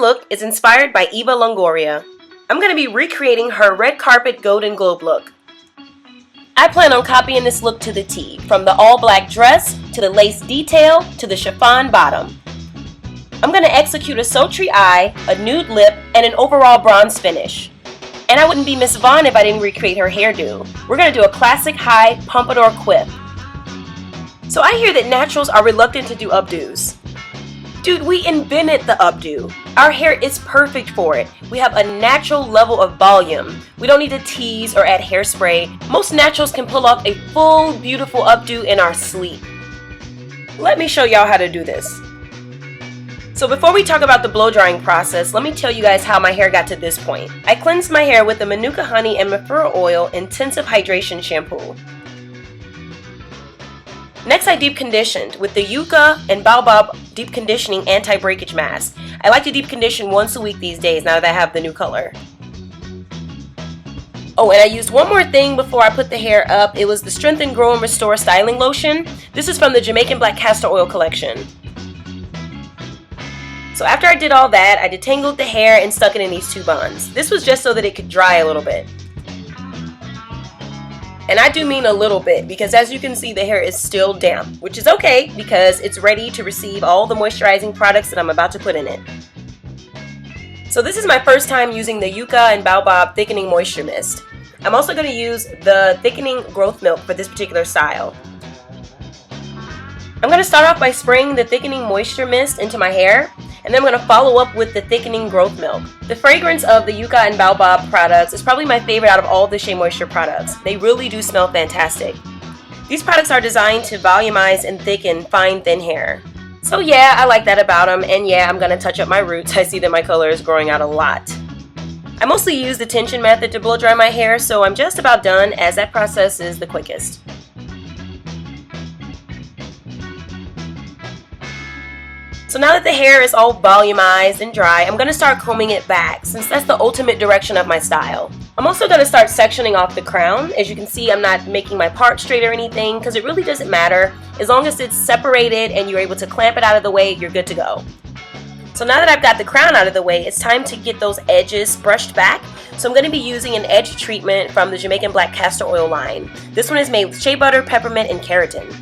look is inspired by Eva Longoria. I'm going to be recreating her red carpet Golden Globe look. I plan on copying this look to the T, from the all-black dress, to the lace detail, to the chiffon bottom. I'm going to execute a sultry eye, a nude lip, and an overall bronze finish. And I wouldn't be Miss Vaughn if I didn't recreate her hairdo. We're going to do a classic high pompadour quip. So I hear that naturals are reluctant to do updos. Dude, we invented the updo. Our hair is perfect for it. We have a natural level of volume. We don't need to tease or add hairspray. Most naturals can pull off a full, beautiful updo in our sleep. Let me show y'all how to do this. So before we talk about the blow drying process, let me tell you guys how my hair got to this point. I cleansed my hair with the Manuka Honey and Mafura Oil Intensive Hydration Shampoo. Next, I deep conditioned with the Yucca and Baobab Deep Conditioning Anti-Breakage Mask. I like to deep condition once a week these days now that I have the new color. Oh, and I used one more thing before I put the hair up. It was the Strengthen, Grow, and Restore Styling Lotion. This is from the Jamaican Black Castor Oil collection. So after I did all that, I detangled the hair and stuck it in these two buns. This was just so that it could dry a little bit. And I do mean a little bit, because as you can see, the hair is still damp, which is okay because it's ready to receive all the moisturizing products that I'm about to put in it. So this is my first time using the Yucca and Baobab Thickening Moisture Mist. I'm also going to use the Thickening Growth Milk for this particular style. I'm going to start off by spraying the Thickening Moisture Mist into my hair, and then I'm going to follow up with the Thickening Growth Milk. The fragrance of the Yucca and Baobab products is probably my favorite out of all the Shea Moisture products. They really do smell fantastic. These products are designed to volumize and thicken fine, thin hair. So yeah, I like that about them, and yeah, I'm going to touch up my roots. I see that my color is growing out a lot. I mostly use the tension method to blow dry my hair, so I'm just about done, as that process is the quickest. So now that the hair is all volumized and dry, I'm going to start combing it back, since that's the ultimate direction of my style. I'm also going to start sectioning off the crown. As you can see, I'm not making my part straight or anything, because it really doesn't matter. As long as it's separated and you're able to clamp it out of the way, you're good to go. So now that I've got the crown out of the way, it's time to get those edges brushed back. So I'm going to be using an edge treatment from the Jamaican Black Castor Oil line. This one is made with shea butter, peppermint, and keratin.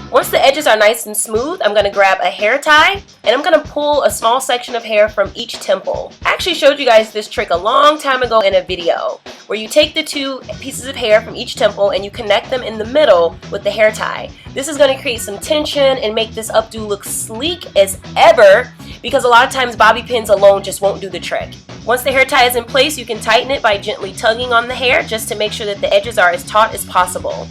Once the edges are nice and smooth, I'm going to grab a hair tie, and I'm going to pull a small section of hair from each temple. I actually showed you guys this trick a long time ago in a video, where you take the two pieces of hair from each temple and you connect them in the middle with the hair tie. This is going to create some tension and make this updo look sleek as ever, because a lot of times bobby pins alone just won't do the trick. Once the hair tie is in place, you can tighten it by gently tugging on the hair just to make sure that the edges are as taut as possible.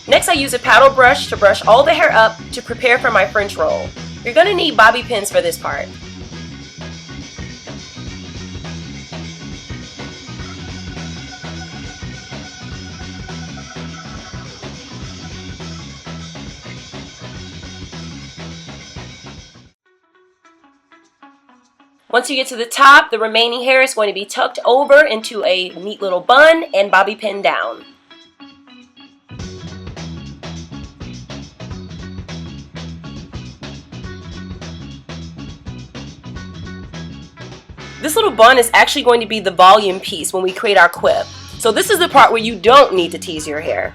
Next, I use a paddle brush to brush all the hair up to prepare for my French roll. You're going to need bobby pins for this part. Once you get to the top, the remaining hair is going to be tucked over into a neat little bun and bobby pin down. This little bun is actually going to be the volume piece when we create our quip. So this is the part where you don't need to tease your hair.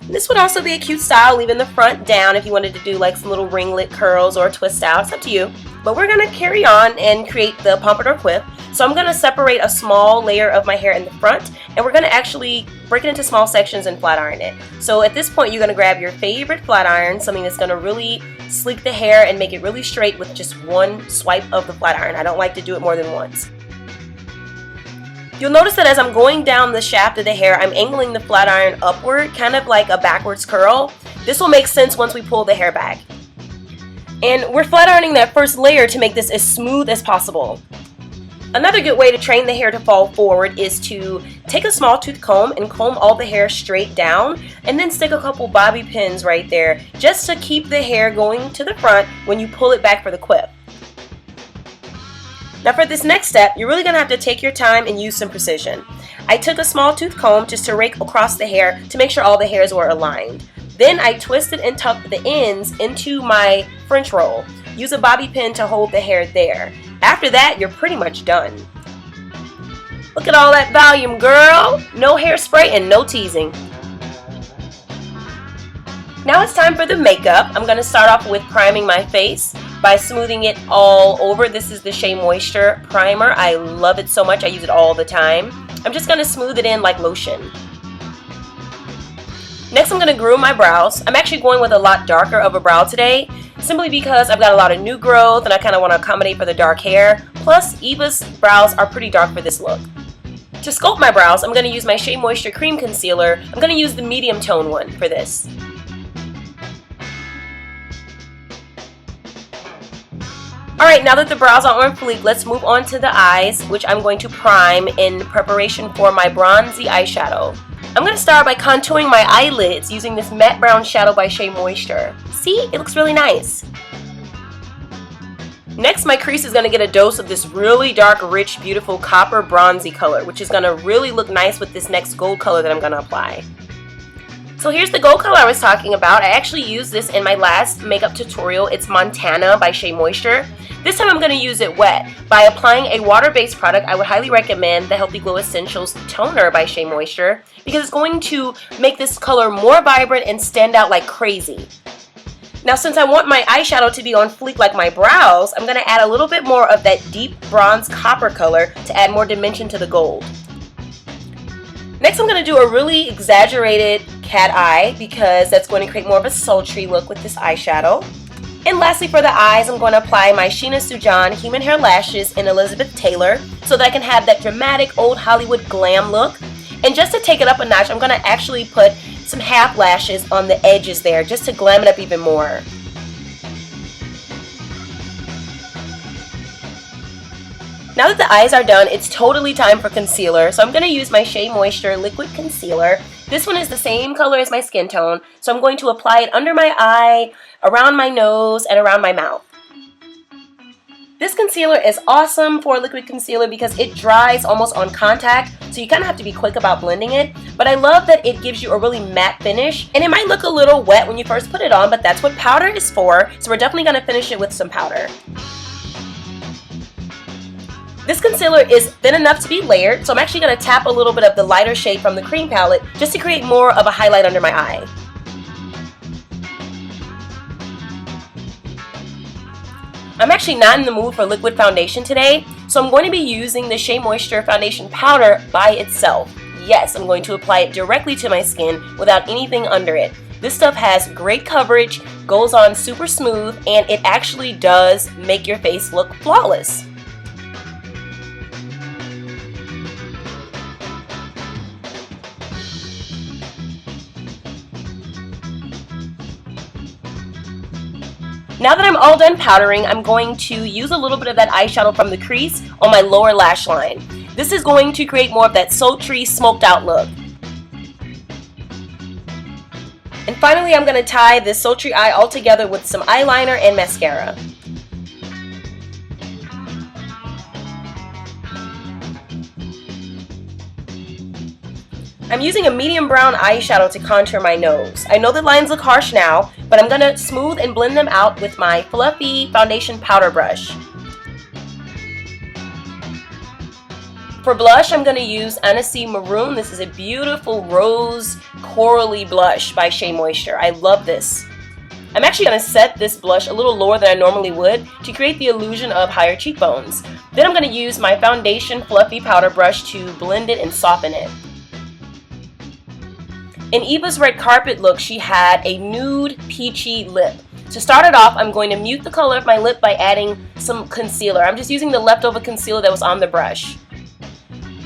This would also be a cute style, leaving the front down if you wanted to do like some little ringlet curls or a twist out. It's up to you. But we're going to carry on and create the pompadour quip. So I'm going to separate a small layer of my hair in the front, and we're going to actually break it into small sections and flat iron it. So at this point, you're going to grab your favorite flat iron, something that's going to really sleek the hair and make it really straight with just one swipe of the flat iron. I don't like to do it more than once. You'll notice that as I'm going down the shaft of the hair, I'm angling the flat iron upward, kind of like a backwards curl. This will make sense once we pull the hair back. And we're flat ironing that first layer to make this as smooth as possible. Another good way to train the hair to fall forward is to take a small tooth comb and comb all the hair straight down, and then stick a couple bobby pins right there just to keep the hair going to the front when you pull it back for the quip. Now for this next step, you're really going to have to take your time and use some precision. I took a small tooth comb just to rake across the hair to make sure all the hairs were aligned. Then I twisted and tucked the ends into my French roll. Use a bobby pin to hold the hair there. After that, you're pretty much done. Look at all that volume, girl! No hairspray and no teasing. Now it's time for the makeup. I'm going to start off with priming my face by smoothing it all over. This is the Shea Moisture Primer. I love it so much. I use it all the time. I'm just going to smooth it in like lotion. Next, I'm going to groom my brows. I'm actually going with a lot darker of a brow today, simply because I've got a lot of new growth and I kind of want to accommodate for the dark hair. Plus, Eva's brows are pretty dark for this look. To sculpt my brows, I'm going to use my Shea Moisture Cream Concealer. I'm going to use the medium tone one for this. Alright, now that the brows are on fleek, let's move on to the eyes, which I'm going to prime in preparation for my bronzy eyeshadow. I'm going to start by contouring my eyelids using this matte brown shadow by Shea Moisture. See? It looks really nice. Next, my crease is going to get a dose of this really dark, rich, beautiful copper bronzy color, which is going to really look nice with this next gold color that I'm going to apply. So here's the gold color I was talking about. I actually used this in my last makeup tutorial. It's Montana by Shea Moisture. This time I'm going to use it wet. By applying a water-based product, I would highly recommend the Healthy Glow Essentials Toner by Shea Moisture because it's going to make this color more vibrant and stand out like crazy. Now since I want my eyeshadow to be on fleek like my brows, I'm going to add a little bit more of that deep bronze copper color to add more dimension to the gold. Next I'm going to do a really exaggerated cat eye because that's going to create more of a sultry look with this eyeshadow. And lastly for the eyes, I'm going to apply my Sheena Sujan Human Hair Lashes in Elizabeth Taylor so that I can have that dramatic old Hollywood glam look. And just to take it up a notch, I'm going to actually put some half lashes on the edges there just to glam it up even more. Now that the eyes are done, it's totally time for concealer. So I'm going to use my Shea Moisture Liquid Concealer. This one is the same color as my skin tone. So I'm going to apply it under my eye, around my nose, and around my mouth. This concealer is awesome for liquid concealer because it dries almost on contact, so you kind of have to be quick about blending it. But I love that it gives you a really matte finish, and it might look a little wet when you first put it on, but that's what powder is for, so we're definitely going to finish it with some powder. This concealer is thin enough to be layered, so I'm actually going to tap a little bit of the lighter shade from the cream palette just to create more of a highlight under my eye. I'm actually not in the mood for liquid foundation today, so I'm going to be using the Shea Moisture Foundation Powder by itself. Yes, I'm going to apply it directly to my skin without anything under it. This stuff has great coverage, goes on super smooth, and it actually does make your face look flawless. Now that I'm all done powdering, I'm going to use a little bit of that eyeshadow from the crease on my lower lash line. This is going to create more of that sultry, smoked out look. And finally, I'm going to tie this sultry eye all together with some eyeliner and mascara. I'm using a medium brown eyeshadow to contour my nose. I know the lines look harsh now, but I'm going to smooth and blend them out with my fluffy foundation powder brush. For blush, I'm going to use Annecy Maroon. This is a beautiful rose corally blush by Shea Moisture. I love this. I'm actually going to set this blush a little lower than I normally would to create the illusion of higher cheekbones. Then I'm going to use my foundation fluffy powder brush to blend it and soften it. In Eva's red carpet look, she had a nude peachy lip. To start it off, I'm going to mute the color of my lip by adding some concealer. I'm just using the leftover concealer that was on the brush.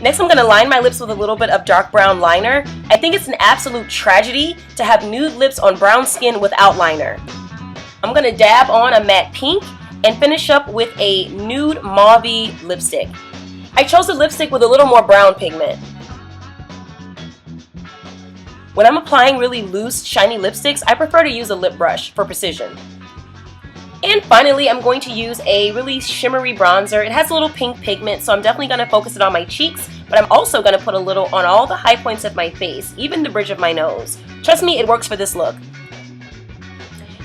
Next, I'm going to line my lips with a little bit of dark brown liner. I think it's an absolute tragedy to have nude lips on brown skin without liner. I'm going to dab on a matte pink and finish up with a nude mauve-y lipstick. I chose a lipstick with a little more brown pigment. When I'm applying really loose, shiny lipsticks, I prefer to use a lip brush for precision. And finally, I'm going to use a really shimmery bronzer. It has a little pink pigment, so I'm definitely going to focus it on my cheeks, but I'm also going to put a little on all the high points of my face, even the bridge of my nose. Trust me, it works for this look.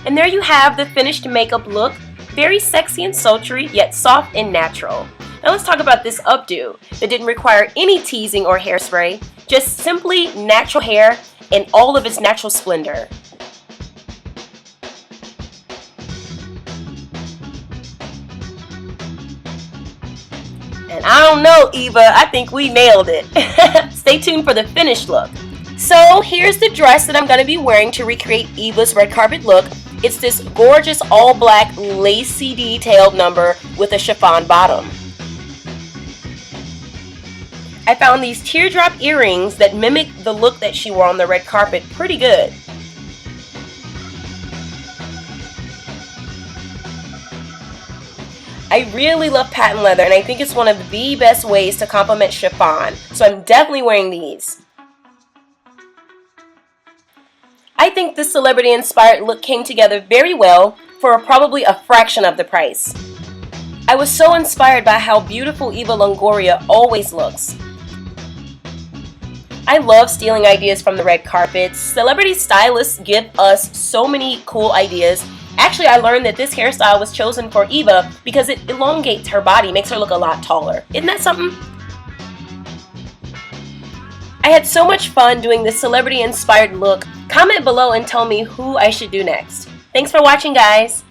And there you have the finished makeup look. Very sexy and sultry, yet soft and natural. Now let's talk about this updo that didn't require any teasing or hairspray, just simply natural hair in all of its natural splendor. And I don't know, Eva, I think we nailed it. Stay tuned for the finished look. So here's the dress that I'm going to be wearing to recreate Eva's red carpet look. It's this gorgeous all black lacy detailed number with a chiffon bottom. I found these teardrop earrings that mimic the look that she wore on the red carpet pretty good. I really love patent leather, and I think it's one of the best ways to complement chiffon, so I'm definitely wearing these. I think this celebrity-inspired look came together very well for probably a fraction of the price. I was so inspired by how beautiful Eva Longoria always looks. I love stealing ideas from the red carpet. Celebrity stylists give us so many cool ideas. Actually, I learned that this hairstyle was chosen for Eva because it elongates her body, makes her look a lot taller. Isn't that something? I had so much fun doing this celebrity-inspired look. Comment below and tell me who I should do next. Thanks for watching, guys.